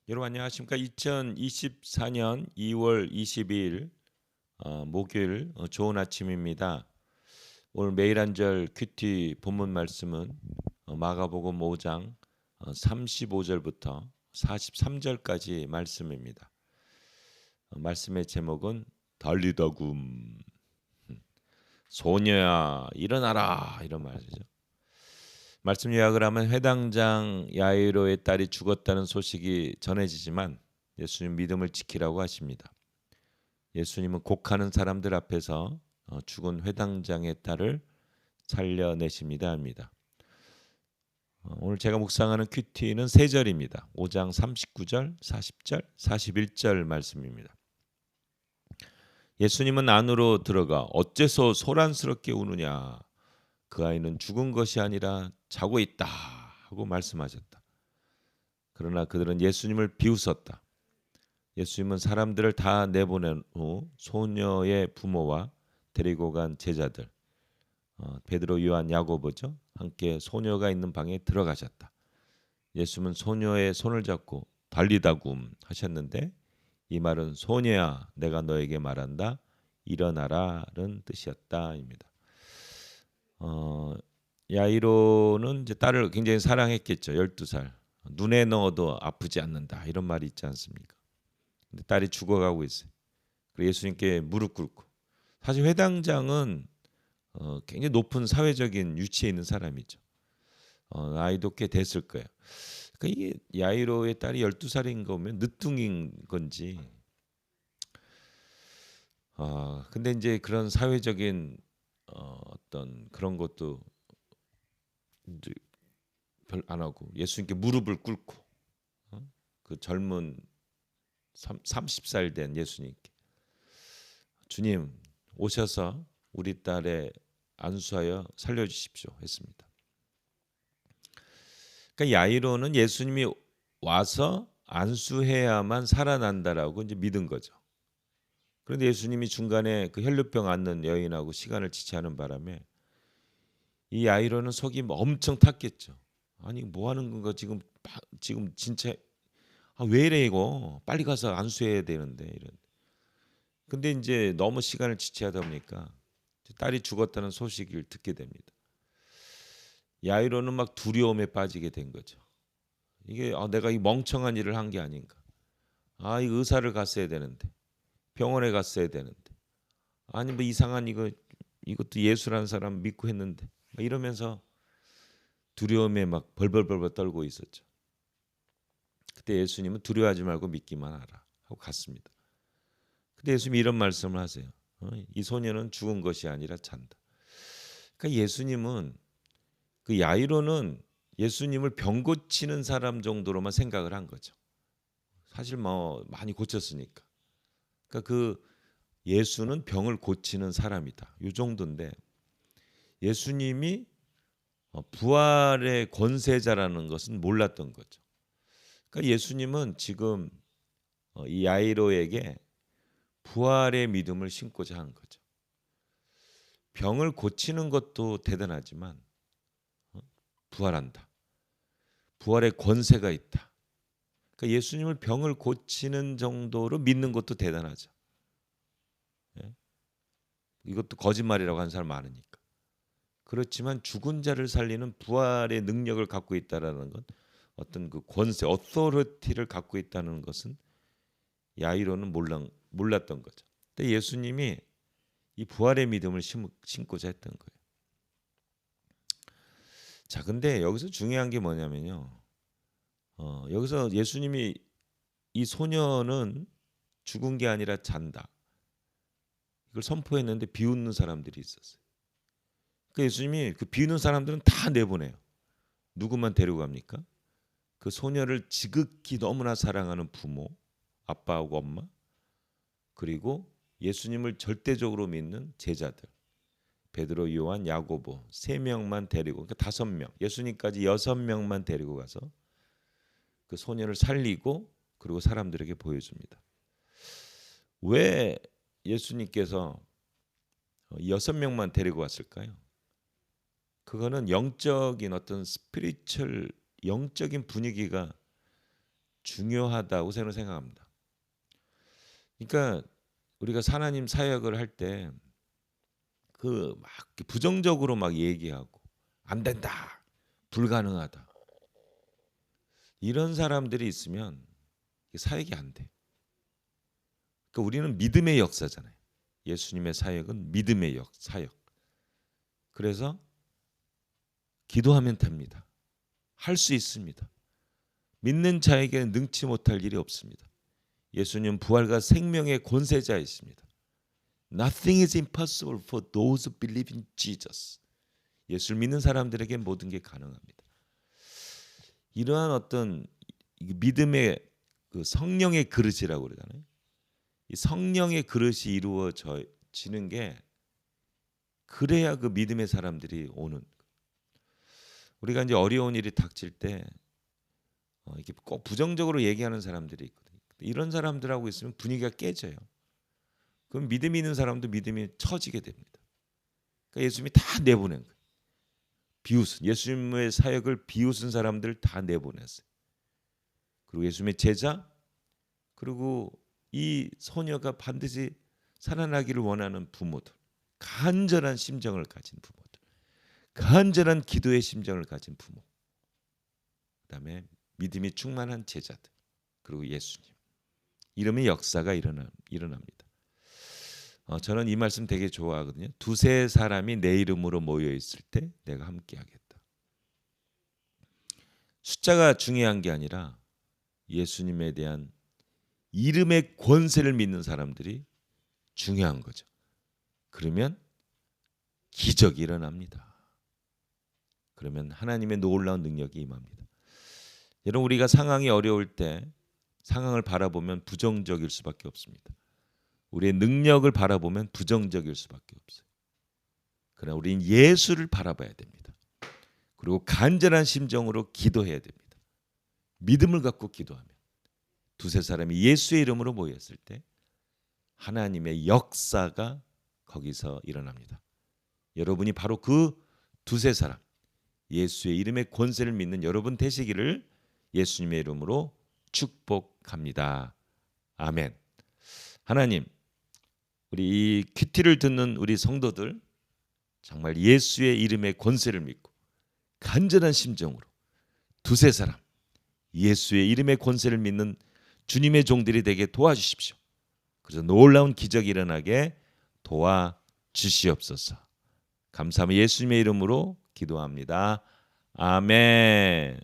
여러분 안녕하십니까? 2024년 2월 22일 목요일 좋은 아침입니다. 오늘 매일 한 절 큐티 본문 말씀은 마가복음 5장 35절부터 43절까지 말씀입니다. 말씀의 제목은 달리더굼 소녀야 일어나라 이런 말이죠. 말씀 요약을 하면 회당장 야이로의 딸이 죽었다는 소식이 전해지지만 예수님 믿음을 지키라고 하십니다. 예수님은 곡하는 사람들 앞에서 죽은 회당장의 딸을 살려내십니다 합니다. 오늘 제가 묵상하는 큐티는 세 절입니다. 5장 39절, 40절, 41절 말씀입니다. 예수님은 안으로 들어가 어째서 소란스럽게 우느냐, 그 아이는 죽은 것이 아니라 자고 있다 하고 말씀하셨다. 그러나 그들은 예수님을 비웃었다. 예수님은 사람들을 다 내보낸 후 소녀의 부모와 데리고 간 제자들 베드로, 요한, 야고보죠. 함께 소녀가 있는 방에 들어가셨다. 예수님은 소녀의 손을 잡고 달리다굼 하셨는데 이 말은 소녀야 내가 너에게 말한다 일어나라는 뜻이었다입니다. 야이로는 이제 딸을 굉장히 사랑했겠죠. 12살. 눈에 넣어도 아프지 않는다 이런 말이 있지 않습니까? 근데 딸이 죽어가고 있어요. 그래서 예수님께 무릎 꿇고 사실 회당장은 굉장히 높은 사회적인 위치에 있는 사람이죠. 나이도 꽤 됐을 거예요. 그러니까 이게 야이로의 딸이 12살인 거면 늦둥인 건지. 근데 이제 그런 사회적인 어떤 그런 것도 이제 별 안 하고 예수님께 무릎을 꿇고 그 젊은 30살 된 예수님께 주님 오셔서 우리 딸의 안수하여 살려주십시오 했습니다. 그러니까 야이로는 예수님이 와서 안수해야만 살아난다라고 이제 믿은 거죠. 그런데 예수님이 중간에 그 혈루병 앓는 여인하고 시간을 지체하는 바람에 이 야이로는 속이 엄청 탔겠죠. 아니 뭐 하는 건가 지금 진짜 왜 이래 이거 빨리 가서 안수해야 되는데 이런. 근데 이제 너무 시간을 지체하다 보니까 딸이 죽었다는 소식을 듣게 됩니다. 야이로는 막 두려움에 빠지게 된 거죠. 이게 내가 이 멍청한 일을 한 게 아닌가. 이 의사를 갔어야 되는데 병원에 갔어야 되는데 아니 뭐 이상한 이것도 예수라는 사람 믿고 했는데 이러면서 두려움에 막 벌벌벌 떨고 있었죠. 그때 예수님은 두려워하지 말고 믿기만 하라 하고 갔습니다. 근데 예수님이 이런 말씀을 하세요. 이 소녀는 죽은 것이 아니라 잔다. 그러니까 예수님은 그 야이로는 예수님을 병 고치는 사람 정도로만 생각을 한 거죠. 사실 뭐 많이 고쳤으니까. 그러니까 그 예수는 병을 고치는 사람이다. 이 정도인데 예수님이 부활의 권세자라는 것은 몰랐던 거죠. 그러니까 예수님은 지금 이 야이로에게 부활의 믿음을 심고자 한 거죠. 병을 고치는 것도 대단하지만 부활한다. 부활의 권세가 있다. 그러니까 예수님을 병을 고치는 정도로 믿는 것도 대단하죠. 예? 이것도 거짓말이라고 하는 사람 많으니까. 그렇지만 죽은 자를 살리는 부활의 능력을 갖고 있다라는 것, 어떤 그 권세, 어토리티를 갖고 있다는 것은 야이로는 몰랐던 거죠. 근데 예수님이 이 부활의 믿음을 심고자 했던 거예요. 자, 근데 여기서 중요한 게 뭐냐면요. 여기서 예수님이 이 소녀는 죽은 게 아니라 잔다. 이걸 선포했는데 비웃는 사람들이 있었어요. 그 예수님이 그 비웃는 사람들은 다 내보내요. 누구만 데리고 갑니까? 그 소녀를 지극히 너무나 사랑하는 부모, 아빠하고 엄마, 그리고 예수님을 절대적으로 믿는 제자들, 베드로, 요한, 야고보 3명만 데리고, 그러니까 5명, 예수님까지 6명만 데리고 가서 그 소녀를 살리고 그리고 사람들에게 보여줍니다. 왜 예수님께서 6명만 데리고 왔을까요? 그거는 영적인 어떤 스피리추얼 영적인 분위기가 중요하다고 저는 생각합니다. 그러니까 우리가 하나님 사역을 할 때 그 막 부정적으로 막 얘기하고 안 된다, 불가능하다 이런 사람들이 있으면 사역이 안 돼. 그러니까 우리는 믿음의 역사잖아요. 예수님의 사역은 믿음의 사역. 그래서 기도하면 됩니다. 할 수 있습니다. 믿는 자에게는 능치 못할 일이 없습니다. 예수님 부활과 생명의 권세자이십니다. Nothing is impossible for those who believe in Jesus. 예수를 믿는 사람들에게 모든 게 가능합니다. 이러한 어떤 믿음의 그 성령의 그릇이라고 그러잖아요. 이 성령의 그릇이 이루어지는 게 그래야 그 믿음의 사람들이 오는. 우리가 이제 어려운 일이 닥칠 때 이렇게 꼭 부정적으로 얘기하는 사람들이 있거든요. 이런 사람들하고 있으면 분위기가 깨져요. 그럼 믿음이 있는 사람도 믿음이 처지게 됩니다. 그러니까 예수님이 다 내보낸 거예요. 비웃은 예수님의 사역을 비웃은 사람들 다 내보냈어요. 그리고 예수님의 제자 그리고 이 소녀가 반드시 살아나기를 원하는 부모들, 간절한 심정을 가진 부모들, 간절한 기도의 심정을 가진 부모, 그다음에 믿음이 충만한 제자들, 그리고 예수님. 이러면 역사가 일어납니다. 저는 이 말씀 되게 좋아하거든요. 두세 사람이 내 이름으로 모여 있을 때 내가 함께하겠다. 숫자가 중요한 게 아니라 예수님에 대한 이름의 권세를 믿는 사람들이 중요한 거죠. 그러면 기적이 일어납니다. 그러면 하나님의 놀라운 능력이 임합니다. 여러분 우리가 상황이 어려울 때 상황을 바라보면 부정적일 수밖에 없습니다. 우리의 능력을 바라보면 부정적일 수밖에 없어요. 그러나 우리는 예수를 바라봐야 됩니다. 그리고 간절한 심정으로 기도해야 됩니다. 믿음을 갖고 기도하면 두세 사람이 예수의 이름으로 모였을 때 하나님의 역사가 거기서 일어납니다. 여러분이 바로 그 두세 사람 예수의 이름의 권세를 믿는 여러분 되시기를 예수님의 이름으로 축복합니다. 아멘. 하나님, 우리 이 큐티를 듣는 우리 성도들 정말 예수의 이름의 권세를 믿고 간절한 심정으로 두세 사람 예수의 이름의 권세를 믿는 주님의 종들이 되게 도와주십시오. 그래서 놀라운 기적이 일어나게 도와주시옵소서. 감사하며 예수님의 이름으로 기도합니다. 아멘.